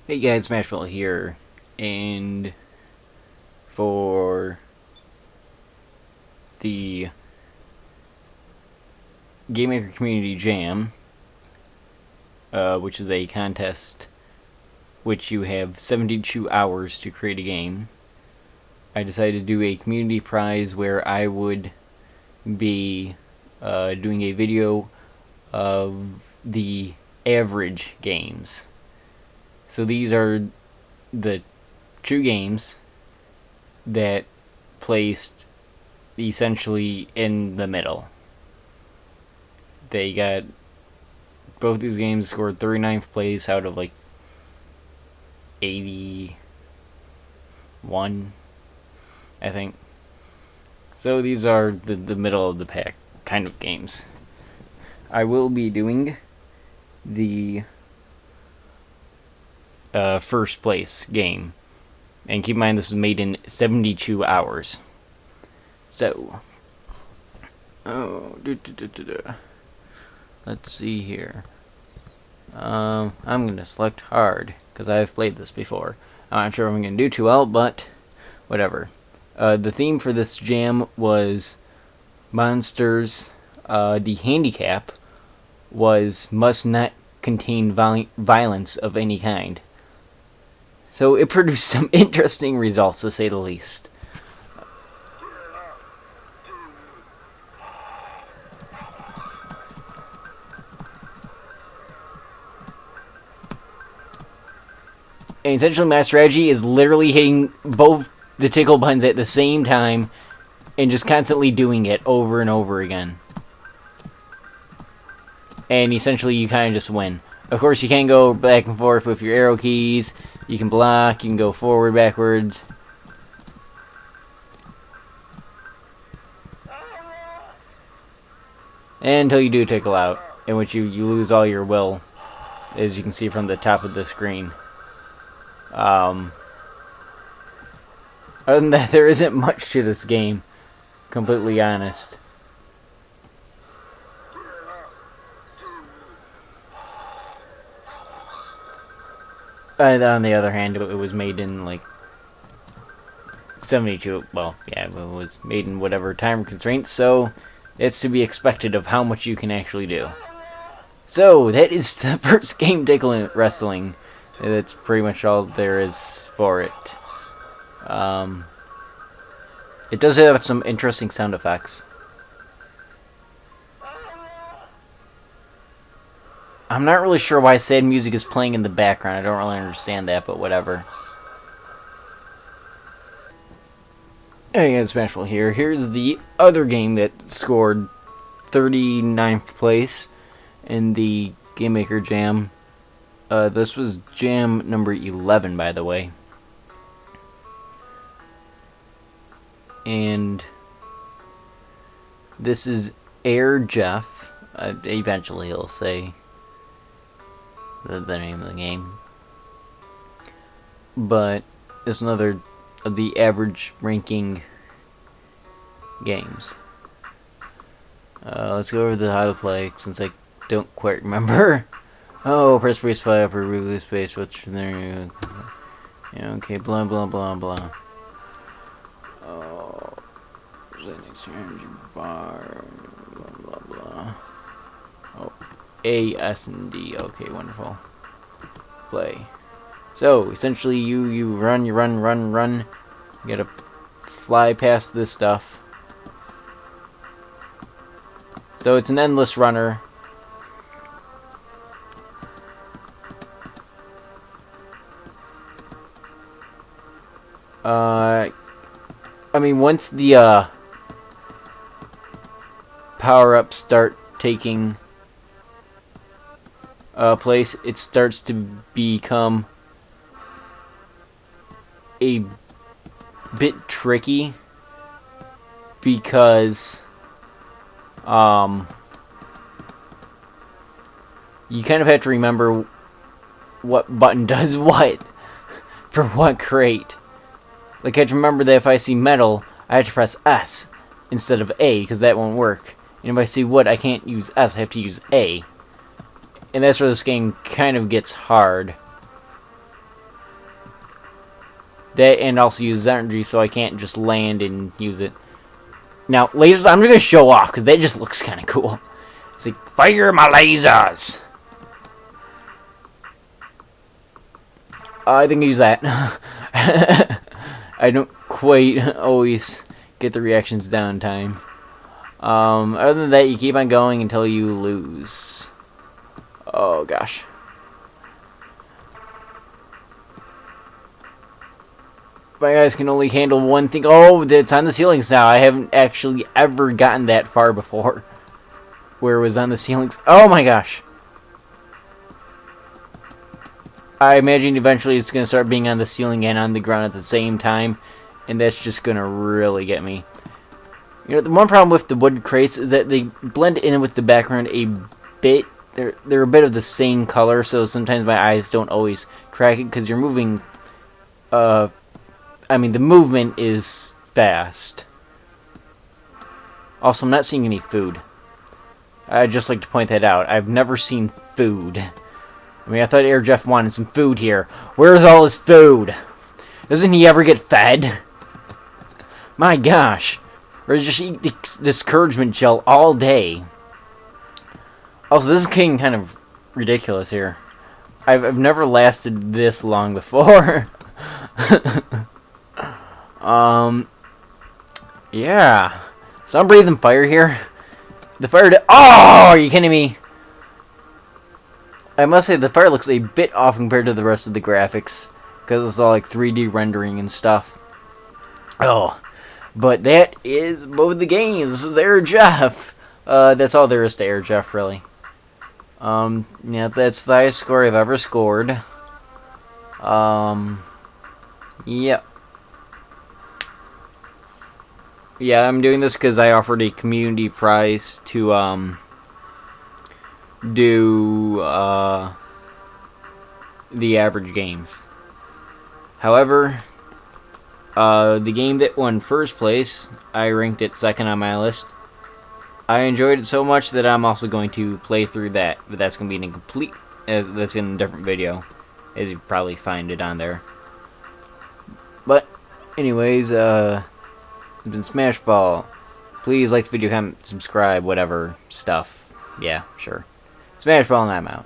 Hey guys, Smashball here, and for the GameMaker Community Jam, which is a contest which you have 72 hours to create a game, I decided to do a community prize where I would be doing a video of the average games. So these are the two games that placed essentially in the middle. They got both these games scored 39th place out of like 81, I think. So these are the middle of the pack kind of games. I will be doing the first place game. And keep in mind this was made in 72 hours. So, let's see here. I'm going to select hard, because I've played this before. I'm not sure if I'm going to do too well, but whatever. The theme for this jam was monsters. The handicap was must not contain violence of any kind. So it produced some interesting results, to say the least. And essentially my strategy is literally hitting both the tickle buttons at the same time and just constantly doing it over and over again. And essentially you kind of just win. Of course you can go back and forth with your arrow keys. You can block, you can go forward, backwards. And until you do tickle out, in which you lose all your will, as you can see from the top of the screen. Other than that, there isn't much to this game, completely honest. And on the other hand, it was made in like 72, well, yeah, it was made in whatever time constraints, so it's to be expected of how much you can actually do. So, that is the first game, Tickle Wrestling. That's pretty much all there is for it. It does have some interesting sound effects. I'm not really sure why sad music is playing in the background. I don't really understand that, but whatever. Hey guys, Smashball here. Here's the other game that scored 39th place in the GameMaker Jam. This was Jam number 11, by the way. And this is Air Jeff. Eventually he'll say the name of the game. But it's another of the average ranking games. Let's go over how to play, since I don't quite remember. Oh, press space 5 or release space, what's there? Yeah, okay, blah blah blah blah. Oh, next energy bar, blah blah blah. Oh, A, S, and D. Okay, wonderful. Play. So essentially, you run. You gotta fly past this stuff. So it's an endless runner. I mean, once the power-ups start taking place, it starts to become a bit tricky, because you kind of have to remember what button does what for what crate. Like, I have to remember that if I see metal, I have to press S instead of A, because that won't work. And if I see wood, I can't use S, I have to use A. And that's where this game kind of gets hard. That, and also uses energy, so I can't just land and use it. Now, lasers, I'm just going to show off, because that just looks kind of cool. It's like, fire my lasers! I think I use that. I don't quite always get the reactions down in time. Other than that, you keep on going until you lose. Oh, gosh. My guys can only handle one thing. Oh, it's on the ceilings now. I haven't actually ever gotten that far before. Where it was on the ceilings. Oh my gosh. I imagine eventually it's going to start being on the ceiling and on the ground at the same time. And that's just going to really get me. You know, the one problem with the wood crates is that they blend in with the background a bit. They're a bit of the same color, so sometimes my eyes don't always track it because you're moving... I mean, the movement is fast. Also, I'm not seeing any food. I'd just like to point that out. I've never seen food. I mean, I thought Air Jeff wanted some food here. Where's all his food? Doesn't he ever get fed? My gosh. Or just eat the discouragement gel all day. Also, this is getting kind of ridiculous here. I've never lasted this long before. Yeah. So I'm breathing fire here. The fire oh, are you kidding me? I must say the fire looks a bit off compared to the rest of the graphics. Because it's all like 3D rendering and stuff. Oh. But that is both the games. This is Air Jeff. That's all there is to Air Jeff, really. Yeah, that's the highest score I've ever scored. Yep. Yeah, I'm doing this because I offered a community prize to, do, the average games. However, the game that won first place, I ranked it second on my list. I enjoyed it so much that I'm also going to play through that, but that's going to be in a complete, that's in a different video, as you probably find it on there. But, anyways, it's been Smashball. Please like the video, comment, subscribe, whatever stuff. Yeah, sure. Smashball and I'm out.